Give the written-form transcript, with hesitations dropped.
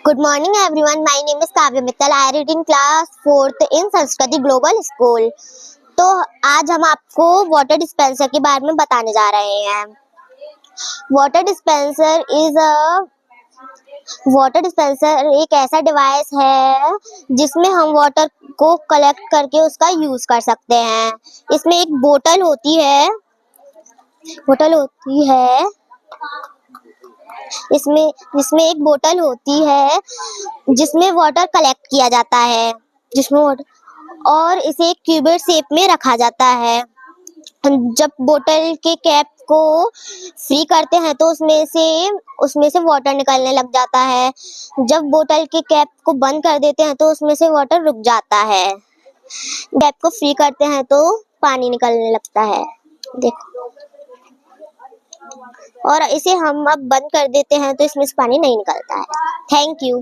Good morning everyone. My name is Kavya Mittal. I read in class 4th in संस्कृति global school. तो आज हम आपको water dispenser के बारे में बताने जा रहे हैं। वाटर डिस्पेंसर एक ऐसा डिवाइस है जिसमें हम वाटर को कलेक्ट करके उसका यूज कर सकते हैं। इसमें एक बोतल होती है इसमें एक बोतल होती है जिसमें वाटर कलेक्ट किया जाता है, और इसे एक क्यूबेड शेप में रखा जाता है। जब बोतल के कैप को फ्री करते हैं तो उसमें से वाटर निकलने लग जाता है। जब बोतल के कैप को बंद कर देते हैं तो उसमें से वाटर रुक जाता है। कैप को फ्री करते हैं तो पानी निकलने लगता है, देखो। और इसे हम अब बंद कर देते हैं तो इसमें से पानी नहीं निकलता है। Thank you.